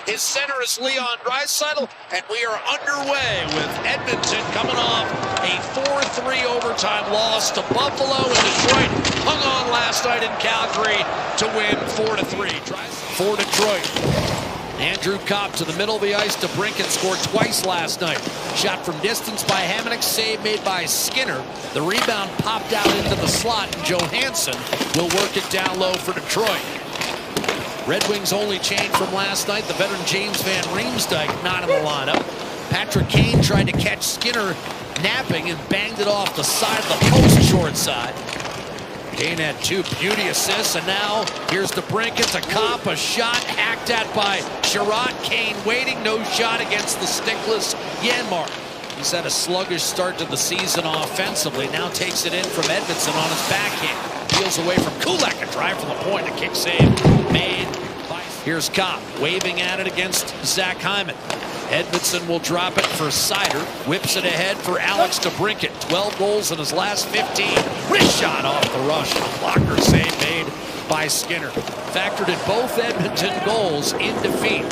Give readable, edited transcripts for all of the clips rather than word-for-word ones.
His center is Leon Draisaitl, and we are underway with Edmonton coming off a 4-3 overtime loss to Buffalo, and Detroit hung on last night in Calgary to win 4-3. For Detroit, Andrew Copp to the middle of the ice. DeBrincat scored twice last night. Shot from distance by Hamonic, save made by Skinner. The rebound popped out into the slot, and Johansson will work it down low for Detroit. Red Wings only change from last night. The veteran James Van Riemsdyk not in the lineup. Patrick Kane tried to catch Skinner napping and banged it off the side of the post short side. Kane had 2 beauty assists, and now here's DeBrincat to Copp. A shot hacked at by Sherratt. Kane waiting, no shot against the stickless Janmark. He's had a sluggish start to the season offensively. Now takes it in from Edmondson on his backhand. Peels away from Kulak. A drive from the point. A kick save made by... Here's Copp waving at it against Zach Hyman. Edmondson will drop it for Seider. Whips it ahead for Alex DeBrincat. 12 goals in his last 15. Wrist shot off the rush. Blocker save made by Skinner. Factored in both Edmonton goals in defeat.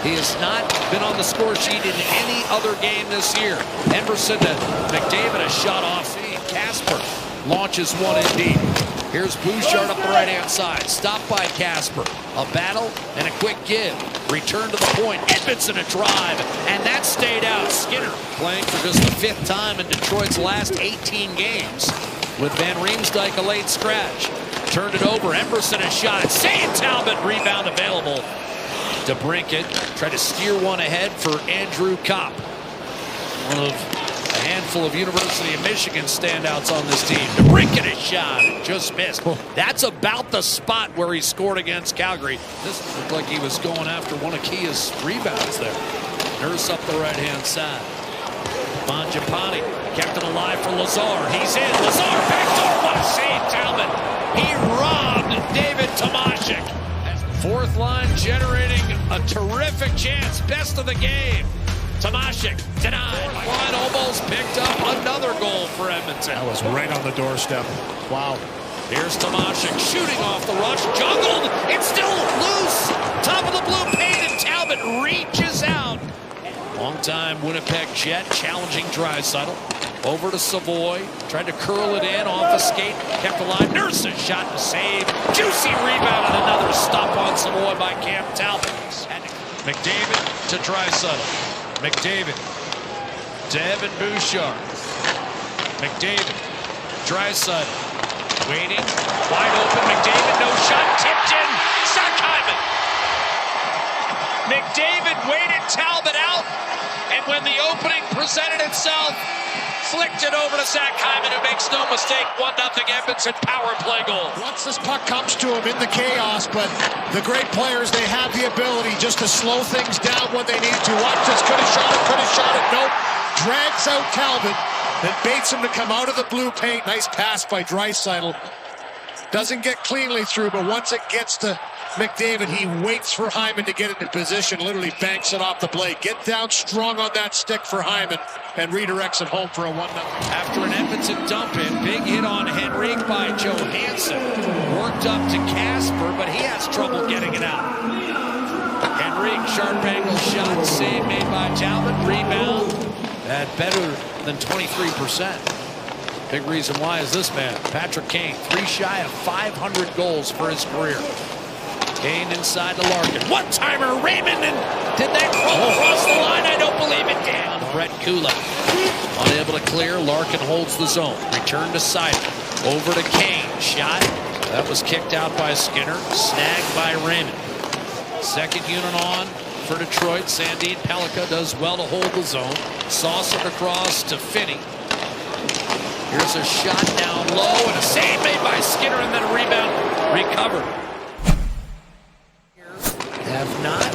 He has not been on the score sheet in any other game this year. Emerson to McDavid, a shot off. Casper launches one in deep. Here's Bouchard up the right-hand side. Stopped by Casper. A battle and a quick give. Return to the point. Edmondson a drive. And that stayed out. Skinner playing for just the 5th time in Detroit's last 18 games. With Van Riemsdyk a late scratch. Turned it over. Emerson a shot. Shane Talbot rebound available. DeBrincat tried to steer one ahead for Andrew Copp. One of a handful of University of Michigan standouts on this team. DeBrincat a shot. Just missed. That's about the spot where he scored against Calgary. This looked like he was going after one of Kia's rebounds there. Nurse up the right-hand side. Mangiapane kept it alive for Lazar. He's in. Lazar backdoor. What a save, Talbot. He robbed David Tomashik. 4th line generating a terrific chance. Best of the game. Tomashik denied. Line almost picked up another goal for Edmonton. That was right on the doorstep. Wow. Here's Tomashik shooting off the rush. Juggled. It's still loose. Top of the blue paint, and Talbot reaches out. Long-time Winnipeg Jet challenging Draisaitl. Over to Savoy. Tried to curl it in off a skate. Kept alive. Nurse's shot to save. Juicy rebound and another stop on Savoy by Cam Talbot. McDavid to Draisaitl. McDavid to Evan Bouchard. McDavid. Draisaitl. Waiting. Wide open. McDavid. No shot. Tipped in. Zach Hyman. McDavid waited Talbot out. And when the opening presented itself, flicked it over to Zach Hyman, who makes no mistake. 1-0 Edmonton power play goal. Once this puck comes to him in the chaos, but the great players, they have the ability just to slow things down when they need to. Watch this, could have shot it, nope. Drags out Talbot, then baits him to come out of the blue paint. Nice pass by Draisaitl. Doesn't get cleanly through, but once it gets to McDavid, he waits for Hyman to get into position, literally banks it off the blade. Get down strong on that stick for Hyman and redirects it home for a 1-0. After an Edmonton dump-in, big hit on Henrique by Johansson. Worked up to Casper, but he has trouble getting it out. Henrique, sharp angle shot, save made by Talbot. Rebound at better than 23%. Big reason why is this man, Patrick Kane, 3 shy of 500 goals for his career. Kane inside to Larkin. One-timer, Raymond, and did that roll across the line? I don't believe it. Down, Brett Kulak. Unable to clear, Larkin holds the zone. Return to Seider. Over to Kane. Shot. That was kicked out by Skinner. Snagged by Raymond. Second unit on for Detroit. Sandin Pellikka does well to hold the zone. Sauce it across to Finney. Here's a shot down low and a save made by Skinner, and then a rebound recovered. Have not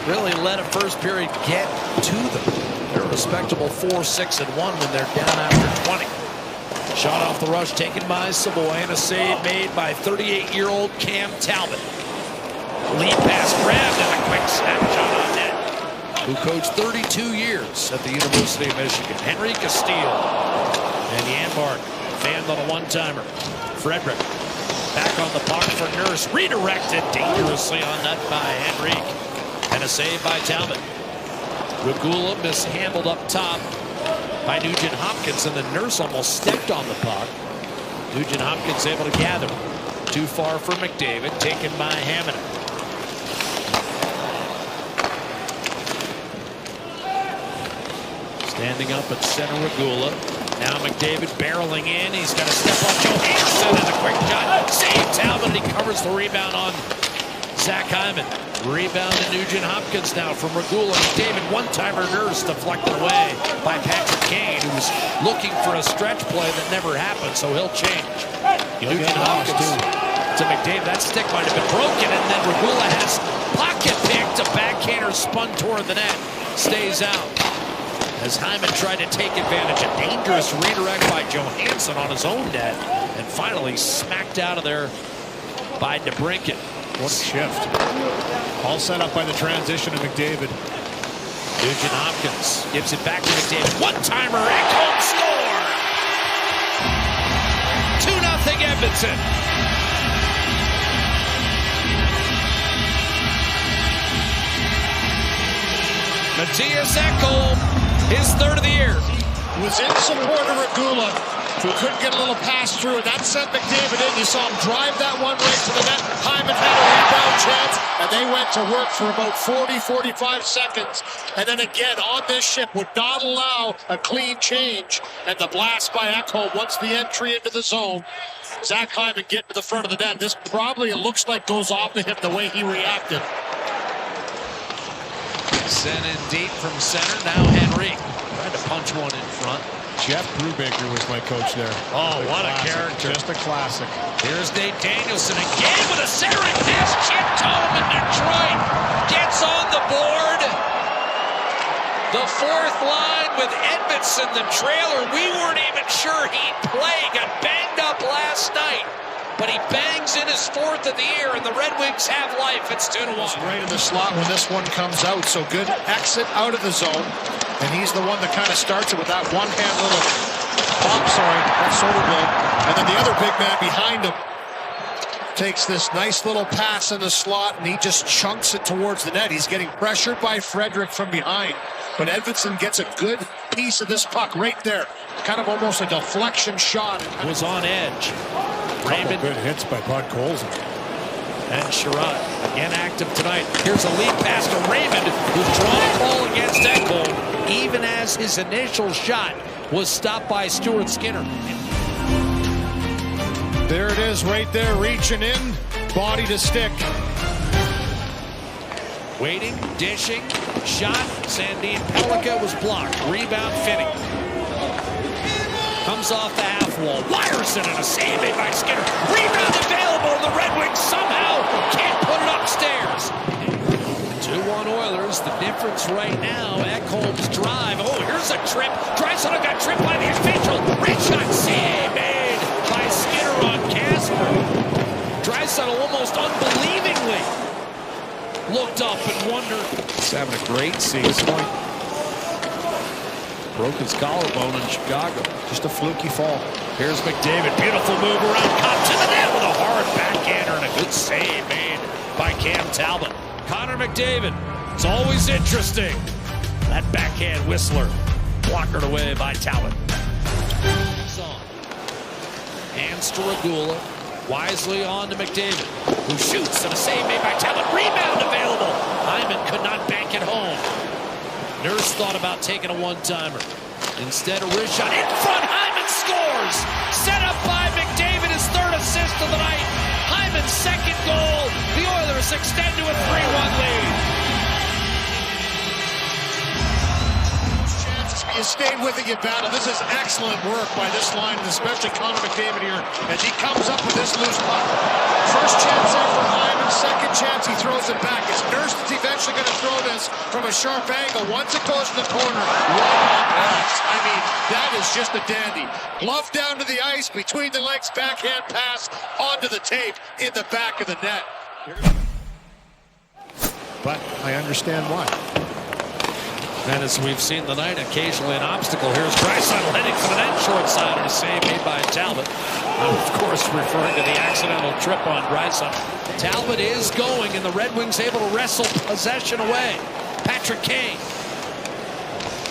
really let a first period get to them. They're a respectable 4-6-1 when they're down after 20. Shot off the rush taken by Savoy, and a save made by 38-year-old Cam Talbot. Lead pass grabbed and a quick snapshot on net. Who coached 32 years at the University of Michigan. Henrique Castile. And Janmark fanned on a one-timer. Frederick back on the puck for Nurse. Redirected dangerously on that by Henrique. And a save by Talbot. Regula mishandled up top by Nugent Hopkins, and the Nurse almost stepped on the puck. Nugent Hopkins able to gather. Too far for McDavid, taken by Hammond. Standing up at center, Regula. Now McDavid barreling in. He's got to step on Johansson and a quick shot. Save Talbot, and he covers the rebound on Zach Hyman. Rebound to Nugent Hopkins now from Regula. McDavid, one-timer. Nurse deflected away by Patrick Kane, who was looking for a stretch play that never happened, so he'll change. Nugent Hopkins to McDavid. That stick might have been broken, and then Regula has pocket picked. A backhander spun toward the net. Stays out. As Hyman tried to take advantage, a dangerous redirect by Johansson on his own net, and finally smacked out of there by DeBrincat. What a shift. All set up by the transition of McDavid. Nugent Hopkins gives it back to McDavid. One-timer, Ekholm score! 2-0 Edmonton. Mattias Ekholm, his third of the year. Was in support of Regula, who couldn't get a little pass through, and that sent McDavid in. You saw him drive that one right to the net. Hyman had a rebound chance, and they went to work for about 40-45 seconds. And then again, on this ship, would not allow a clean change. And the blast by Ekholm once the entry into the zone. Zach Hyman getting to the front of the net. This probably, it looks like, goes off to him the way he reacted. Sent in deep from center. Now Henry tried to punch one in front. Jeff Brubaker was my coach there. Oh, what a character. Just a classic. Here's Nate Danielson again with a centering pass. Chipped home, and Detroit gets on the board. The fourth line with Edmondson, the trailer. We weren't even sure he'd play. Got banged up last night. But he bangs in his fourth of the year, and the Red Wings have life. It's 2-1. Right in the slot when this one comes out. So good exit out of the zone. And he's the one that kind of starts it with that one-hand little pop, that's Soderblom. And then the other big man behind him takes this nice little pass in the slot, and he just chunks it towards the net. He's getting pressured by Frederic from behind. But Edmondson gets a good piece of this puck right there. Kind of almost a deflection shot. It was on edge. Raymond. Good hits by Bud Colson. And Sherrod again active tonight. Here's a lead pass to Raymond, who's drawn a ball against Ekholm, even as his initial shot was stopped by Stuart Skinner. There it is right there, reaching in, body to stick. Waiting, dishing, shot. Sandin Pellikka was blocked. Rebound, Finney. Comes off the half wall. Wires it, and a save made by Skinner. Rebound available. The Red Wings somehow can't put it upstairs. 2-1 Oilers. The difference right now, Ekholm's drive. Oh, here's a trip. Draisaitl got tripped by the official. Great shot. Save made by Skinner on Casper. Draisaitl almost unbelievingly looked up and wondered. He's having a great season. Broke his collarbone in Chicago. Just a fluky fall. Here's McDavid. Beautiful move around. Caught to the net with a hard backhander and a good save made by Cam Talbot. Connor McDavid. It's always interesting. That backhand whistler. Blockered away by Talbot. Hands to Regula. Wisely on to McDavid, who shoots, and a save made by Talbot. Rebound available. Hyman could not bank it home. Nurse thought about taking a one-timer. Instead, a wrist shot in front. Hyman scores. Set up by McDavid, his third assist of the night. Hyman's second goal. The Oilers extend to a 3-1 lead. You stayed with it, you battled. This is excellent work by this line, and especially Connor McDavid here, as he comes up with this loose puck. First chance there for Hyman, second chance he throws it back. It's Nurse that's eventually going to throw this from a sharp angle. Once it goes to the corner, one pass. I mean, that is just a dandy. Glove down to the ice, between the legs, backhand pass, onto the tape, in the back of the net. But I understand why. And as we've seen tonight, occasionally an obstacle. Here's Draisaitl heading for the net, short side, and a save made by Talbot. Of course, referring to the accidental trip on Draisaitl. Talbot is going, and the Red Wings able to wrestle possession away. Patrick Kane.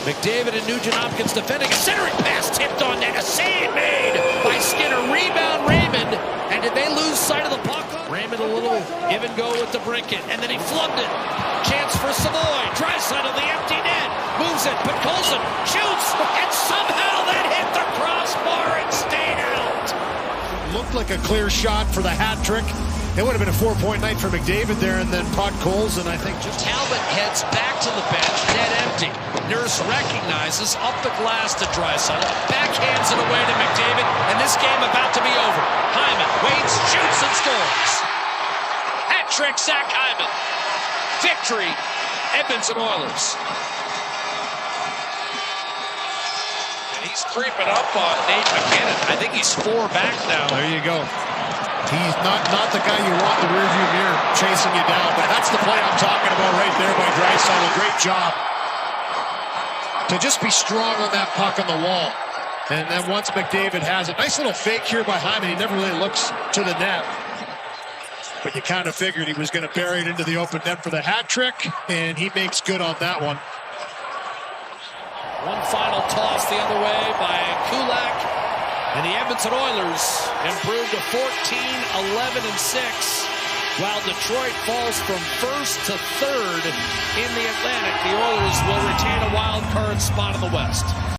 McDavid and Nugent-Hopkins defending. A centering pass tipped on net. A save made by Skinner. Rebound Raymond. And did they lose sight of the puck? Raymond a little give and go with the Brinket. And then he flubbed it. Chance for Savoy. Draisaitl, the empty net. Moves it. But Colson shoots. And somehow that hit the crossbar and stayed out. Looked like a clear shot for the hat trick. It would have been a 4-point night for McDavid there, and then Podkolzin, I think. Talbot heads back to the bench, net empty. Nurse recognizes, up the glass to Draisaitl, backhands it away to McDavid, and this game about to be over. Hyman waits, shoots, and scores. Hat trick, Zach Hyman. Victory, Edmonton Oilers. And he's creeping up on Nate McKinnon. I think he's 4 back now. There you go. He's not the guy you want in the rearview mirror chasing you down, but that's the play I'm talking about right there by Draisaitl. Great job to just be strong on that puck on the wall. And then once McDavid has it, nice little fake here by Hyman. He never really looks to the net, but you kind of figured he was going to bury it into the open net for the hat trick, and he makes good on that one. One final toss the other way by Kulak. And the Edmonton Oilers improved to 14-11-6, while Detroit falls from first to third in the Atlantic. The Oilers will retain a wild card spot in the West.